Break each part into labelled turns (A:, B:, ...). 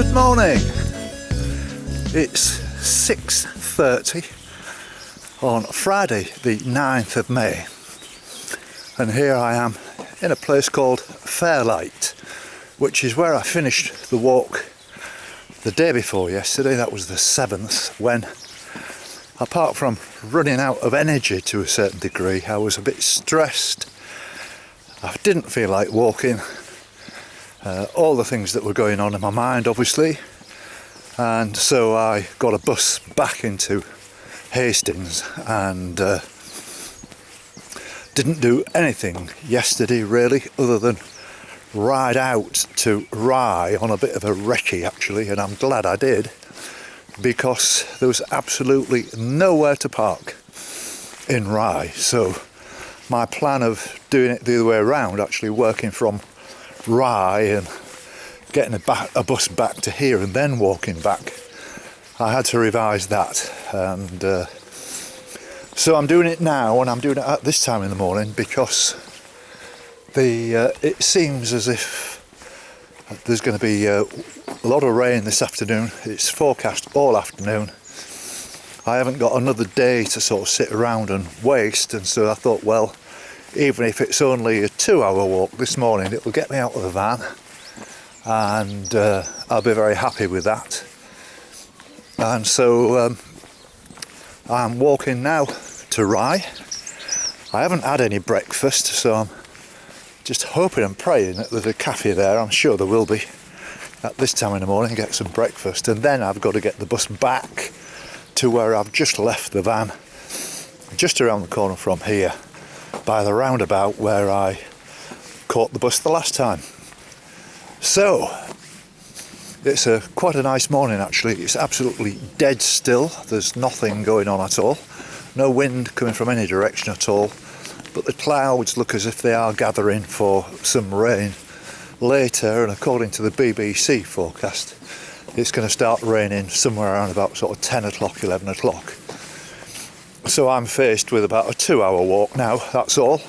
A: Good morning. It's 6:30 on Friday the 9th of May, and here I am in a place called Fairlight, which is where I finished the walk the day before yesterday. That was the 7th, when apart from running out of energy to a certain degree, I was a bit stressed. I didn't feel like walking. All the things that were going on in my mind, obviously, and so I got a bus back into Hastings and didn't do anything yesterday really, other than ride out to Rye on a bit of a recce actually, and I'm glad I did, because there was absolutely nowhere to park in Rye. So my plan of doing it the other way around, actually working from Rye and getting a bus back to here and then walking back, I had to revise that, and so I'm doing it now, and I'm doing it at this time in the morning because it seems as if there's going to be a lot of rain this afternoon. It's forecast all afternoon. I haven't got another day to sort of sit around and waste, and so I thought, well, even if it's only a 2-hour walk this morning, it will get me out of the van, and I'll be very happy with that. And so I'm walking now to Rye. I haven't had any breakfast, so I'm just hoping and praying that there's a cafe there. I'm sure there will be at this time in the morning. Get some breakfast, and then I've got to get the bus back to where I've just left the van, just around the corner from here, by the roundabout where I caught the bus the last time. So it's quite a nice morning actually. It's absolutely dead still. There's nothing going on at all. No wind coming from any direction at all. But the clouds look as if they are gathering for some rain later, and according to the BBC forecast, it's going to start raining somewhere around about sort of 10 o'clock, 11 o'clock. So I'm faced with about a 2-hour walk now, that's all.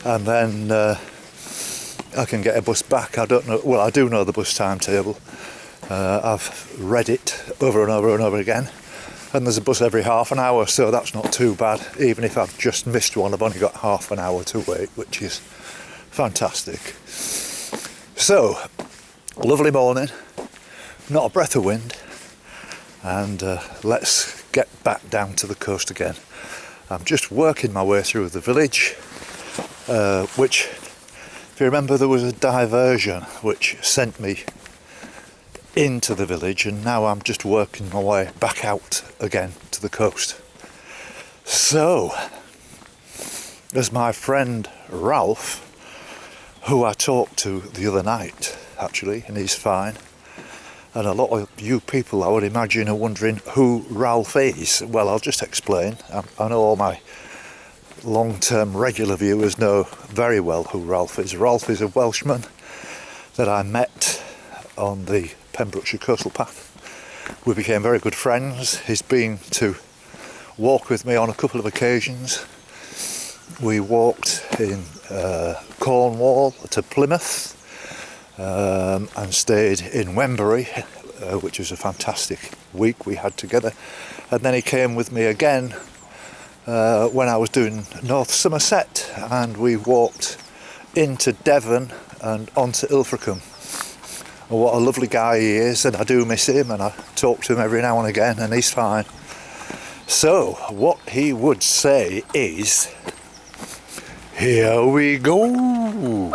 A: And then I can get a bus back. I don't know, well, I do know the bus timetable. I've read it over and over and over again. And there's a bus every half an hour, so that's not too bad. Even if I've just missed one, I've only got half an hour to wait, which is fantastic. So, lovely morning, not a breath of wind, and let's get back down to the coast again. I'm just working my way through the village, which, if you remember, there was a diversion which sent me into the village, and now I'm just working my way back out again to the coast. So, as my friend Ralph, who I talked to the other night actually, and he's fine, and a lot of you people, I would imagine, are wondering who Ralph is. Well, I'll just explain. I know all my long-term regular viewers know very well who Ralph is. Ralph is a Welshman that I met on the Pembrokeshire Coastal Path. We became very good friends. He's been to walk with me on a couple of occasions. We walked in Cornwall to Plymouth, and stayed in Wembury, which was a fantastic week we had together. And then he came with me again when I was doing North Somerset, and we walked into Devon and onto Ilfracombe. And what a lovely guy he is, and I do miss him, and I talk to him every now and again, and he's fine. So what he would say is, here we go.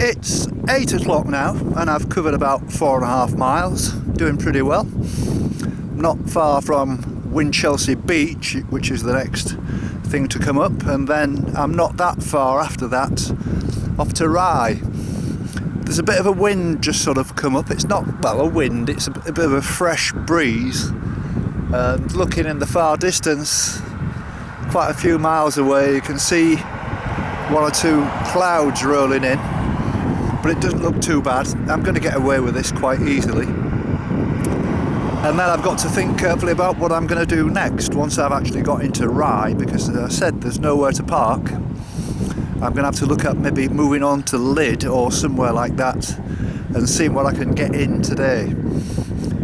A: It's 8 o'clock now and I've covered about 4.5 miles, doing pretty well. Not far from Winchelsea Beach, which is the next thing to come up, and then I'm not that far after that off to Rye. There's a bit of a wind just sort of come up. It's not, well, a wind, it's a bit of a fresh breeze. And looking in the far distance, quite a few miles away, you can see one or two clouds rolling in, but it doesn't look too bad. I'm going to get away with this quite easily. And then I've got to think carefully about what I'm going to do next once I've actually got into Rye, because as I said, there's nowhere to park. I'm going to have to look at maybe moving on to Lyd or somewhere like that and seeing what I can get in today.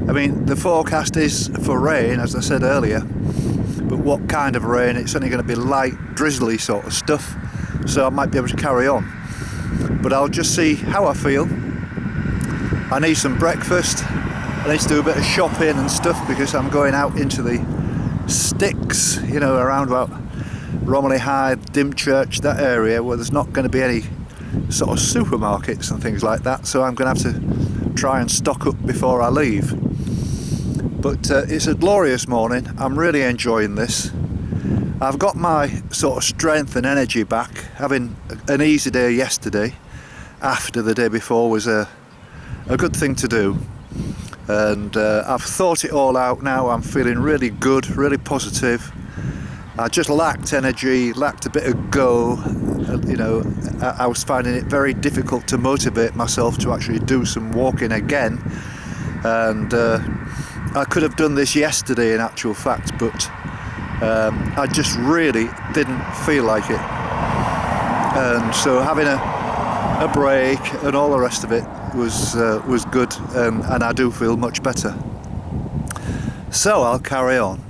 A: I mean, the forecast is for rain, as I said earlier, but what kind of rain? It's only going to be light, drizzly sort of stuff, so I might be able to carry on. But I'll just see how I feel. I need some breakfast. I need to do a bit of shopping and stuff because I'm going out into the sticks, you know, around about Romiley Hythe, Dymchurch, that area where there's not going to be any sort of supermarkets and things like that, so I'm going to have to try and stock up before I leave. But it's a glorious morning. I'm really enjoying this. I've got my sort of strength and energy back. Having an easy day yesterday after the day before was a good thing to do. And I've thought it all out now. I'm feeling really good, really positive. I just lacked energy, lacked a bit of go. You know, I was finding it very difficult to motivate myself to actually do some walking again. And I could have done this yesterday in actual fact, but I just really didn't feel like it. And so having a break and all the rest of it was good, and I do feel much better. So I'll carry on.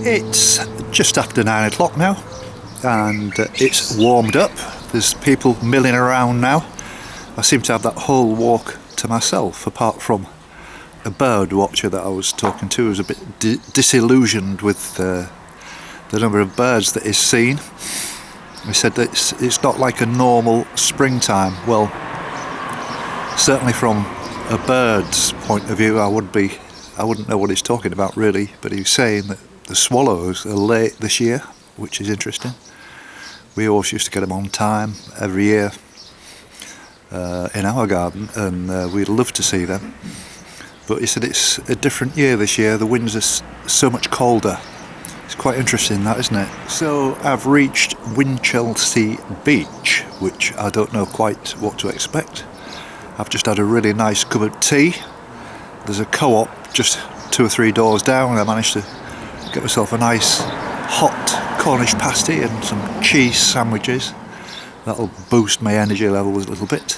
A: It's just after 9 o'clock now, and it's warmed up. There's people milling around now. I seem to have that whole walk to myself, apart from a bird watcher that I was talking to, who was a bit disillusioned with the number of birds that is seen. He said that it's not like a normal springtime. Well, certainly from a bird's point of view, I wouldn't know what he's talking about really, but he was saying that the swallows are late this year, which is interesting. We always used to get them on time every year in our garden, and we'd love to see them. But he said it's a different year this year. The winds are so much colder. It's quite interesting, that, isn't it? So I've reached Winchelsea Beach, which I don't know quite what to expect. I've just had a really nice cup of tea. There's a co-op just 2 or 3 doors down, and I managed to get myself a nice hot Cornish pasty and some cheese sandwiches. That'll boost my energy levels a little bit.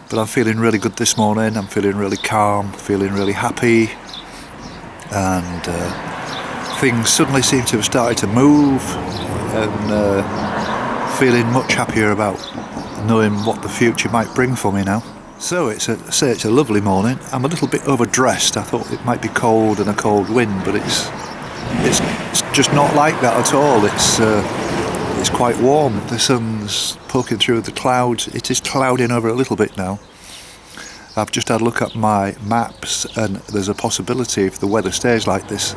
A: But I'm feeling really good this morning. I'm feeling really calm, feeling really happy, and things suddenly seem to have started to move, and feeling much happier about knowing what the future might bring for me now. So it's a lovely morning. I'm a little bit overdressed. I thought it might be cold and a cold wind, but it's just not like that at all. It's quite warm. The sun's poking through the clouds. It is clouding over a little bit now. I've just had a look at my maps, and there's a possibility, if the weather stays like this,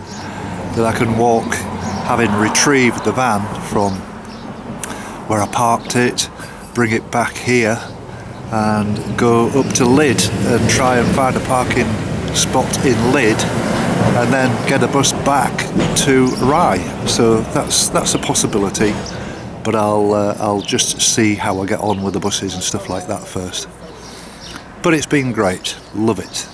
A: that I can walk, having retrieved the van from where I parked it, bring it back here and go up to Lydd and try and find a parking spot in Lydd, and then get a bus back to Rye. So that's a possibility, but I'll just see how I get on with the buses and stuff like that first. But it's been great, love it.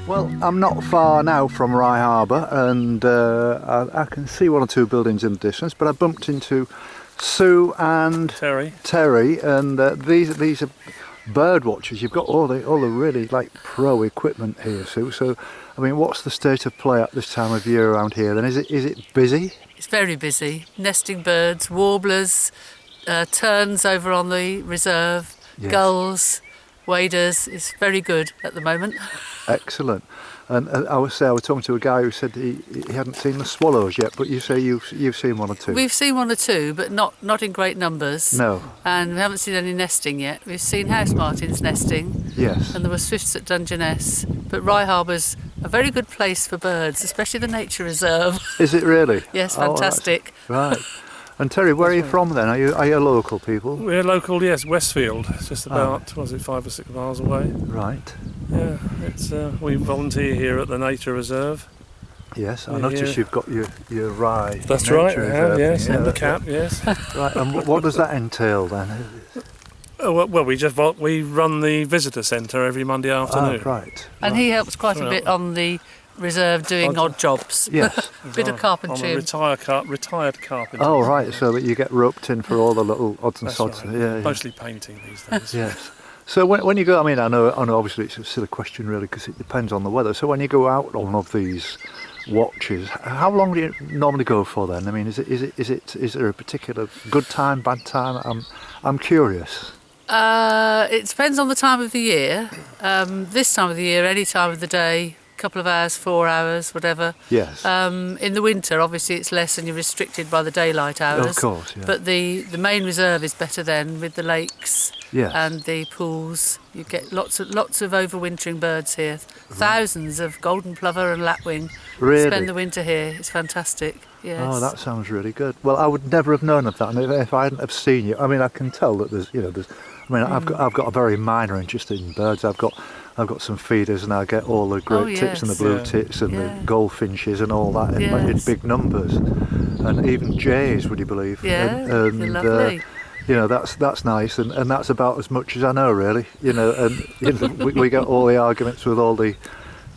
A: Well, I'm not far now from Rye Harbour, and I can see 1 or 2 buildings in the distance, but I bumped into Sue and Terry, and these are bird watchers. You've got all the really like pro equipment here, Sue. So, I mean, what's the state of play at this time of year around here? Then is it busy?
B: It's very busy. Nesting birds, warblers, terns over on the reserve, yes. Gulls, waders. It's very good at the moment.
A: Excellent. And I was talking to a guy who said he hadn't seen the swallows yet, but you say you've seen 1 or 2.
B: We've seen 1 or 2, but not in great numbers.
A: No.
B: And we haven't seen any nesting yet. We've seen house martins nesting.
A: Yes.
B: And there were swifts at Dungeness. But Rye Harbour's a very good place for birds, especially the nature reserve.
A: Is it really?
B: Yes, fantastic.
A: Right. And Terry, where are you from then? Are you local people?
C: We're local, yes, Westfield. It's just about, was it 5 or 6 miles away?
A: Right.
C: Yeah, it's we volunteer here at the Nature Reserve.
A: Yes, I noticed you've got your rye.
C: That's right, I have, yes,
A: yeah,
C: and the cap, yes.
A: Right, and what does that entail then?
C: Well, we run the visitor centre every Monday afternoon.
A: Right.
B: And he helps quite a bit on the reserve doing odd jobs.
A: Yes.
B: Bit of carpentry.
C: I'm a retired carpenter.
A: Oh, right, so that you get roped in for all the little odds and
C: That's
A: sods.
C: right.
A: Yeah,
C: Mostly painting these days.
A: Yes. So when you go, I mean, I know obviously it's a silly question really because it depends on the weather. So when you go out on one of these watches, how long do you normally go for then? I mean, is there a particular good time, bad time? I'm curious.
B: It depends on the time of the year. This time of the year, any time of the day, couple of hours, 4 hours, whatever.
A: Yes.
B: In the winter, obviously, it's less and you're restricted by the daylight hours.
A: Of course, yeah.
B: But the main reserve is better then with the lakes
A: Yes.
B: and the pools. You get lots of overwintering birds here. Thousands of golden plover and lapwing
A: Really?
B: spend the winter here. It's fantastic. Yes.
A: Oh, that sounds really good. Well, I would never have known of that, and if I hadn't have seen you, I mean, I can tell that there's. I mean, I've got a very minor interest in birds. I've got some feeders, and I get all the great tits and the blue tits and the goldfinches and all that in big numbers, and even jays. Would you believe?
B: Yeah,
A: they're
B: lovely.
A: That's nice, and that's about as much as I know, really. And we get all the arguments with all the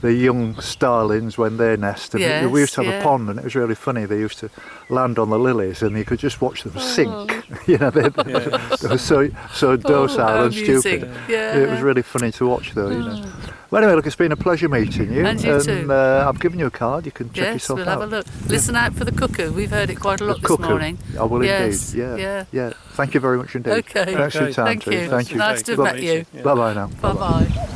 A: young starlings when they nest. And we used to have a pond, and it was really funny. They used to land on the lilies, and you could just watch them sink. They were so docile and stupid.
B: Yeah.
A: It was really funny to watch, though. Well, anyway, look, it's been a pleasure meeting you.
B: And you too.
A: I've given you a card. You can check
B: Yes,
A: yourself
B: we'll
A: out.
B: have a look. Listen out for the cuckoo. We've heard it quite a lot
A: The
B: this morning.
A: I will
B: Yes,
A: indeed. Yeah. Thank you very much indeed.
B: Okay.
A: Thanks for your time,
B: Thank
A: Terry.
B: you.
A: Thank you.
B: Nice to have met you.
C: Yeah.
A: Bye-bye now.
B: Bye-bye.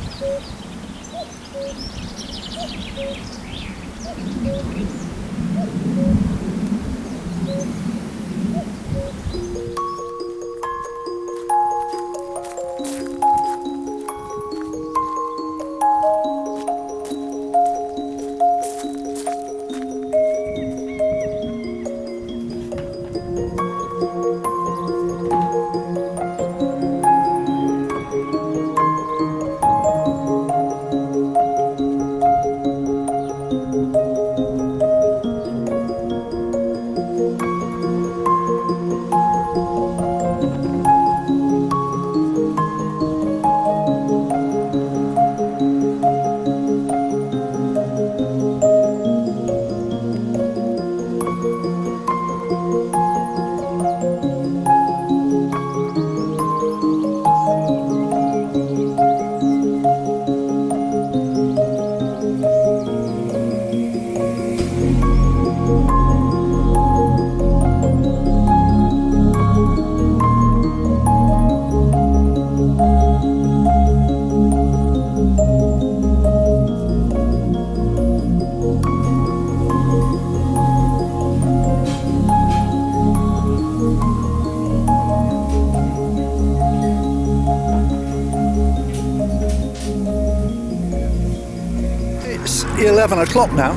A: It's 11 o'clock now,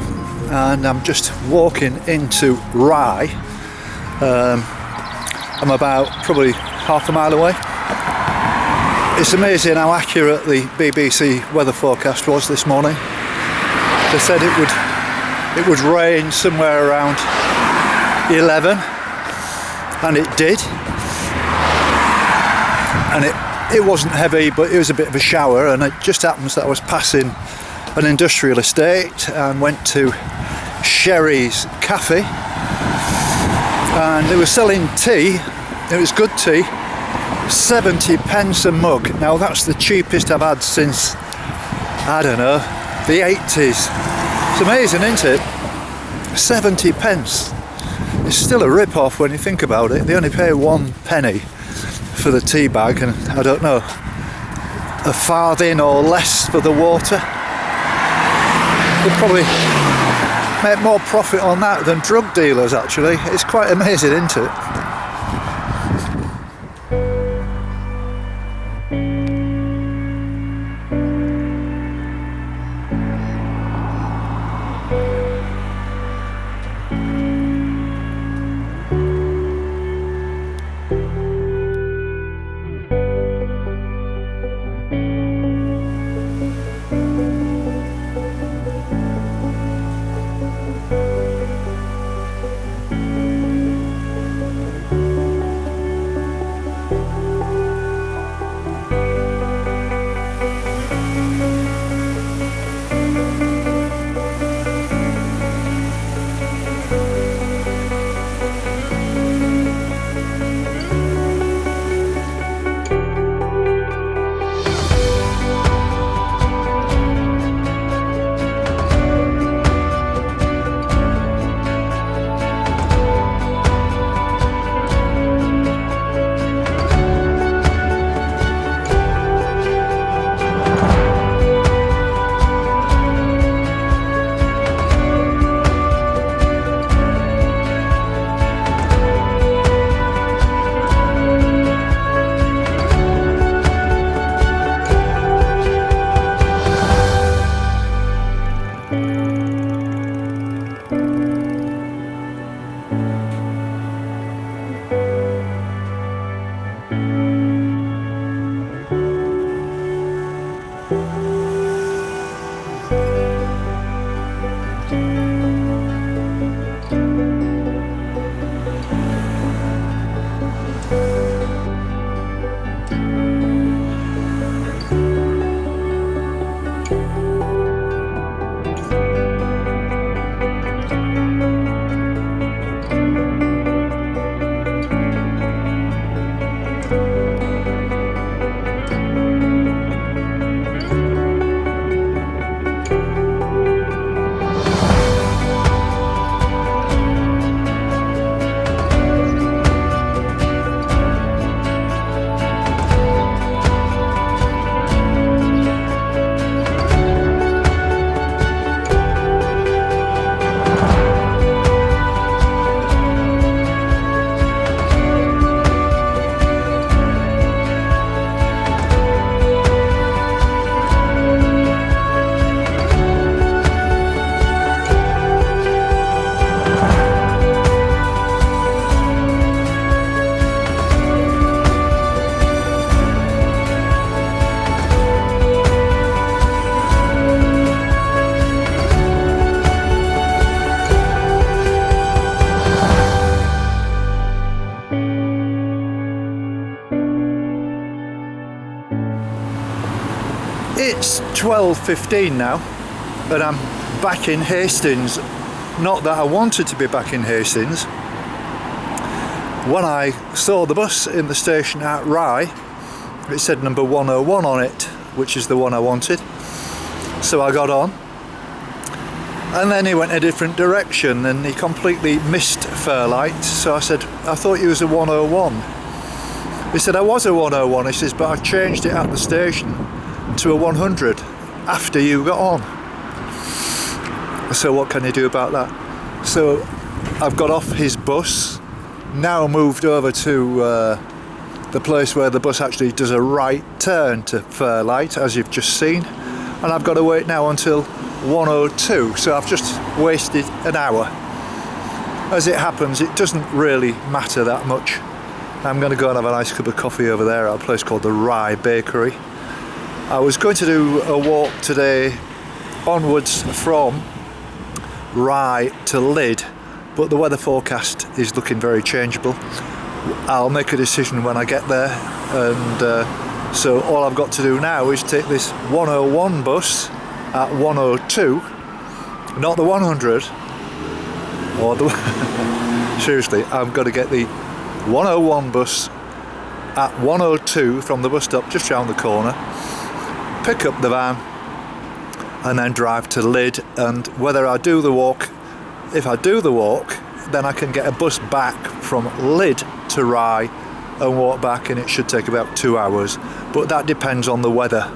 A: and I'm just walking into Rye. I'm about probably half a mile away. It's amazing how accurate the BBC weather forecast was this morning. They said it would rain somewhere around 11, and it did. And it wasn't heavy, but it was a bit of a shower, and it just happens that I was passing an industrial estate and went to Sherry's Cafe, and they were selling tea. It was good tea, 70 pence a mug. Now that's the cheapest I've had since, I don't know, the 80s. It's amazing, isn't it? 70 pence. It's still a rip-off when you think about it. They only pay 1 penny for the tea bag, and I don't know, a farthing or less for the water. They'll probably make more profit on that than drug dealers, actually. It's quite amazing, isn't it? 12:15 now, and I'm back in Hastings. Not that I wanted to be back in Hastings. When I saw the bus in the station at Rye, it said number 101 on it, which is the one I wanted. So I got on, and then he went a different direction and he completely missed Fairlight. So I said, I thought you was a 101. He said, I was a 101. He says, but I changed it at the station to a 100 after you got on. So what can you do about that? So I've got off his bus, now moved over to the place where the bus actually does a right turn to Fairlight, as you've just seen, and I've got to wait now until 1:02, so I've just wasted an hour. As it happens, it doesn't really matter that much. I'm going to go and have a nice cup of coffee over there at a place called the Rye Bakery. I was going to do a walk today onwards from Rye to Lydd, but the weather forecast is looking very changeable. I'll make a decision when I get there, and so all I've got to do now is take this 101 bus at 1:02, not the 100, or the seriously, I've got to get the 101 bus at 1:02 from the bus stop just round the corner, pick up the van, and then drive to Lydd. And whether I do the walk, if I do the walk, then I can get a bus back from Lydd to Rye and walk back, and it should take about 2 hours, but that depends on the weather.